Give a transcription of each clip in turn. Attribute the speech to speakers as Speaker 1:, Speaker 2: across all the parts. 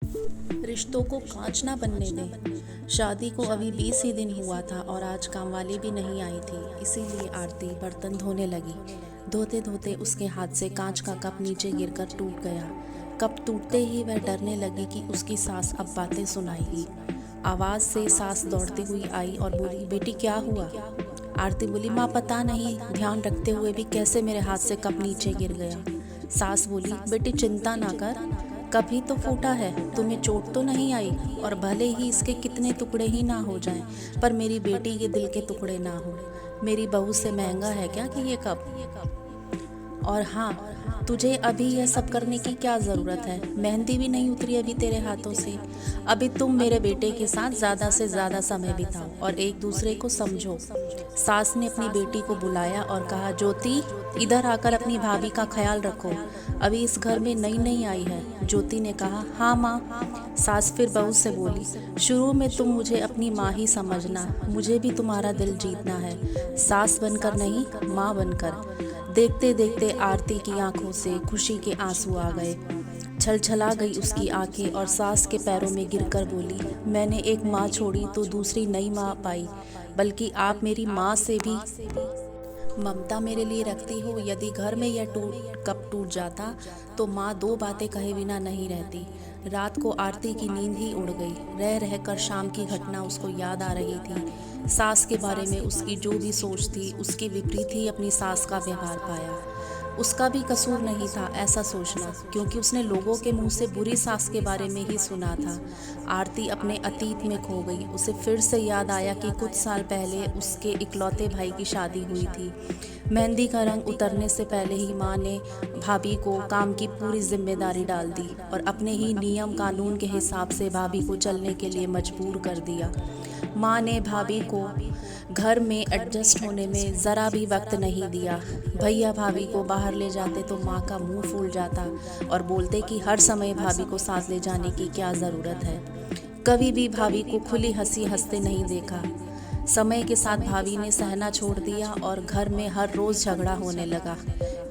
Speaker 1: रिश्तों को कांच ना बनने दें। शादी को अभी 20 ही दिन हुआ था और आज कामवाली भी नहीं आई थी, इसीलिए आरती बर्तन धोने लगी। धोते धोते उसके हाथ से कांच का कप नीचे गिरकर टूट गया। कप टूटते ही वह डरने लगी कि उसकी सास अब बातें सुनाएगी। आवाज़ से सास दौड़ती हुई आई और बोली, बेटी क्या हुआ? आरती बोली, माँ पता नहीं, ध्यान रखते हुए भी कैसे मेरे हाथ से कप नीचे गिर गया। सास बोली, बेटी चिंता ना कर, कभी तो फूटा है, तुम्हें चोट तो नहीं आई, और भले ही इसके कितने टुकड़े ही ना हो जाएं, पर मेरी बेटी के दिल के टुकड़े ना हो। मेरी बहू से महंगा है क्या कि ये कप? और हाँ, तुझे अभी यह सब करने की क्या ज़रूरत है? मेहंदी भी नहीं उतरी अभी तेरे हाथों से। अभी तुम मेरे बेटे के साथ ज़्यादा से ज़्यादा समय बिताओ और एक दूसरे को समझो। सास ने अपनी बेटी को बुलाया और कहा, ज्योति, इधर आकर अपनी भाभी का ख्याल रखो, अभी इस घर में नई नई आई है। ज्योति ने कहा, हाँ माँ। सास फिर बहू से बोली, शुरू में तुम मुझे अपनी माँ ही समझना, मुझे भी तुम्हारा दिल जीतना है, सास बनकर नहीं, माँ बनकर। देखते देखते आरती की आंखों से खुशी के आंसू आ गए। छलछला गई उसकी आंखें और सास के पैरों में गिरकर बोली, मैंने एक माँ छोड़ी तो दूसरी नई माँ पाई, बल्कि आप मेरी माँ से भी ममता मेरे लिए रखती हो। यदि घर में यह कप टूट जाता तो माँ दो बातें कहे बिना नहीं रहती। रात को आरती की नींद ही उड़ गई। रह रहकर शाम की घटना उसको याद आ रही थी। सास के बारे में उसकी जो भी सोच थी, उसके विपरीत ही अपनी सास का व्यवहार पाया। उसका भी कसूर नहीं था ऐसा सोचना, क्योंकि उसने लोगों के मुंह से बुरी सास के बारे में ही सुना था। आरती अपने अतीत में खो गई। उसे फिर से याद आया कि कुछ साल पहले उसके इकलौते भाई की शादी हुई थी। मेहंदी का रंग उतरने से पहले ही माँ ने भाभी को काम की पूरी जिम्मेदारी डाल दी और अपने ही नियम कानून के हिसाब से भाभी को चलने के लिए मजबूर कर दिया। माँ ने भाभी को घर में एडजस्ट होने में ज़रा भी वक्त नहीं दिया। भैया भाभी को बाहर ले जाते तो माँ का मुंह फूल जाता और बोलते कि हर समय भाभी को साथ ले जाने की क्या ज़रूरत है। कभी भी भाभी को खुली हंसी हंसते नहीं देखा। समय के साथ भाभी ने सहना छोड़ दिया और घर में हर रोज़ झगड़ा होने लगा।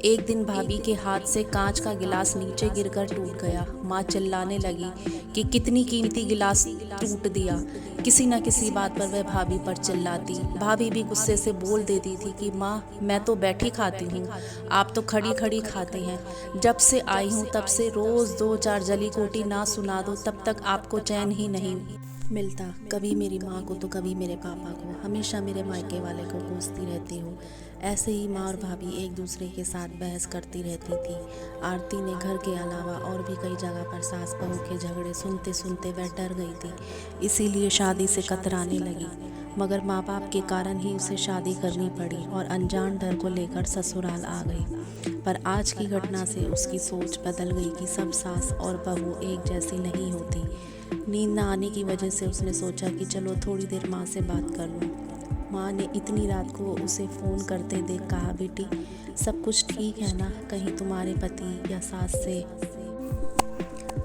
Speaker 1: एक दिन भाभी के हाथ से कांच का गिलास नीचे गिरकर टूट गया। माँ चिल्लाने लगी कि कितनी कीमती गिलास टूट दिया। किसी न किसी बात पर वह भाभी पर चिल्लाती। भाभी भी गुस्से से बोल देती थी कि माँ, मैं तो बैठी खाती हूँ, आप तो खड़ी खड़ी खाते हैं। जब से आई हूँ तब से रोज़ दो चार जली कोटी ना सुना दो तब तक आपको चैन ही नहीं मिलता। कभी मेरी माँ को तो कभी मेरे पापा को, हमेशा मेरे मायके वाले को कोसती रहती हो। ऐसे ही माँ और भाभी एक दूसरे के साथ बहस करती रहती थी। आरती ने घर के अलावा और भी कई जगह पर सास बहू के झगड़े सुनते सुनते वह डर गई थी, इसीलिए शादी से कतराने लगी। मगर माँ बाप के कारण ही उसे शादी करनी पड़ी और अनजान डर को लेकर ससुराल आ गई। पर आज की घटना से उसकी सोच बदल गई कि सब सास और बहू एक जैसी नहीं होती। नींद न आने की वजह से उसने सोचा कि चलो थोड़ी देर माँ से बात कर लूँ। माँ ने इतनी रात को उसे फ़ोन करते देख कहा, बेटी सब कुछ ठीक है ना? कहीं तुम्हारे पति या सास से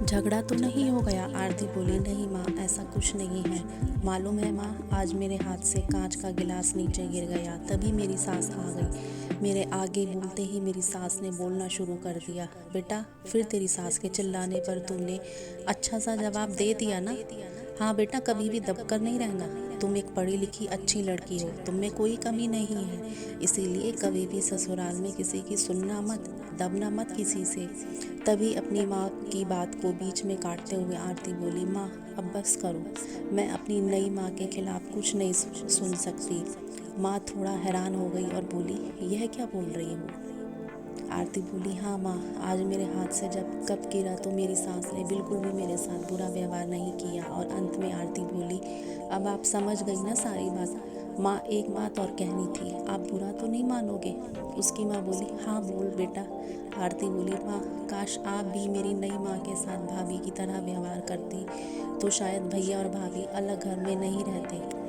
Speaker 1: झगड़ा तो नहीं हो गया? आरती बोली, नहीं माँ, ऐसा कुछ नहीं है। मालूम है माँ, आज मेरे हाथ से कांच का गिलास नीचे गिर गया, तभी मेरी सास आ गई। मेरे आगे बोलते ही मेरी सास ने बोलना शुरू कर दिया। बेटा, फिर तेरी सास के चिल्लाने पर तुमने अच्छा सा जवाब दे दिया ना? हाँ बेटा, कभी भी दबकर नहीं रहना। तुम एक पढ़ी लिखी अच्छी लड़की हो, तुम में कोई कमी नहीं है, इसीलिए कभी भी ससुराल में किसी की सुनना मत, दबना मत किसी से। तभी अपनी माँ की बात को बीच में काटते हुए आरती बोली, माँ अब बस करो, मैं अपनी नई माँ के खिलाफ कुछ नहीं सुन सकती। माँ थोड़ा हैरान हो गई और बोली, यह क्या बोल रही हो? आरती बोली, हाँ माँ, आज मेरे हाथ से जब कप गिरा तो मेरी सास ने बिल्कुल भी मेरे साथ बुरा व्यवहार नहीं किया। और अंत में आरती बोली, अब आप समझ गई ना सारी बात? माँ, एक बात और कहनी थी, आप बुरा तो नहीं मानोगे? उसकी माँ बोली, हाँ बोल बेटा। आरती बोली, माँ, काश आप भी मेरी नई माँ के साथ भाभी की तरह व्यवहार करती तो शायद भैया और भाभी अलग घर में नहीं रहते।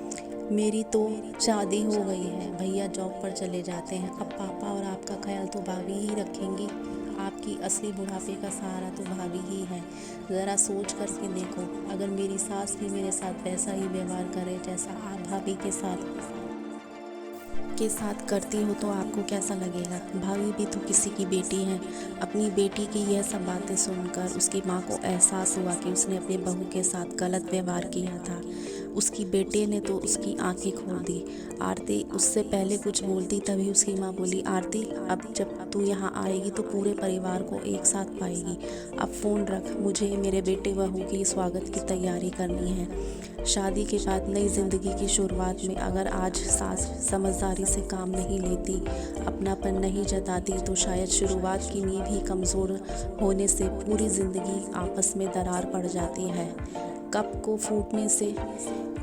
Speaker 1: मेरी तो शादी हो गई है, भैया जॉब पर चले जाते हैं, अब पापा और आपका ख्याल तो भाभी ही रखेंगी। आपकी असली बुढ़ापे का सहारा तो भाभी ही है। ज़रा सोच करके देखो, अगर मेरी सास भी मेरे साथ वैसा ही व्यवहार करे जैसा आप भाभी के साथ के साथ करती हो तो आपको कैसा लगेगा? भाभी भी तो किसी की बेटी है। अपनी बेटी की यह सब बातें सुनकर उसकी माँ को एहसास हुआ कि उसने अपने बहू के साथ गलत व्यवहार किया था। उसकी बेटे ने तो उसकी आंखें खोल दी। आरती उससे पहले कुछ बोलती तभी उसकी माँ बोली, आरती अब जब तू यहाँ आएगी तो पूरे परिवार को एक साथ पाएगी। अब फ़ोन रख, मुझे मेरे बेटे बहू की स्वागत की तैयारी करनी है। शादी के बाद नई ज़िंदगी की शुरुआत में अगर आज सास समझदारी से काम नहीं लेती, अपनापन नहीं जताती, तो शायद शुरुआत की नींव ही कमज़ोर होने से पूरी ज़िंदगी आपस में दरार पड़ जाती है। कप को फूटने से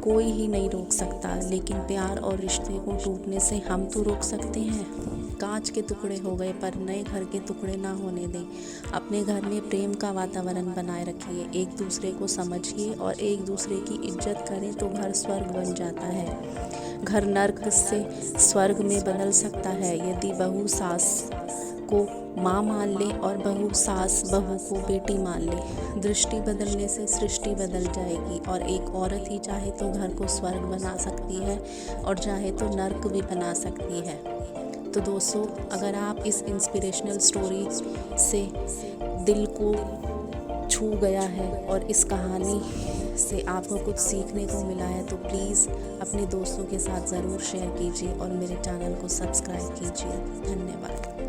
Speaker 1: कोई ही नहीं रोक सकता, लेकिन प्यार और रिश्ते को टूटने से हम तो रोक सकते हैं। कांच के टुकड़े हो गए पर नए घर के टुकड़े ना होने दें। अपने घर में प्रेम का वातावरण बनाए रखिए, एक दूसरे को समझिए और एक दूसरे की इज्जत करें तो घर स्वर्ग बन जाता है। घर नर्क से स्वर्ग में बदल सकता है यदि बहू सास को माँ मान ले और बहू सास बहू को बेटी मान ले। दृष्टि बदलने से सृष्टि बदल जाएगी और एक औरत ही चाहे तो घर को स्वर्ग बना सकती है और चाहे तो नर्क भी बना सकती है। तो दोस्तों, अगर आप इस इंस्पिरेशनल स्टोरी से दिल को छू गया है और इस कहानी से आपको कुछ सीखने को मिला है तो प्लीज़ अपने दोस्तों के साथ ज़रूर शेयर कीजिए और मेरे चैनल को सब्सक्राइब कीजिए। धन्यवाद।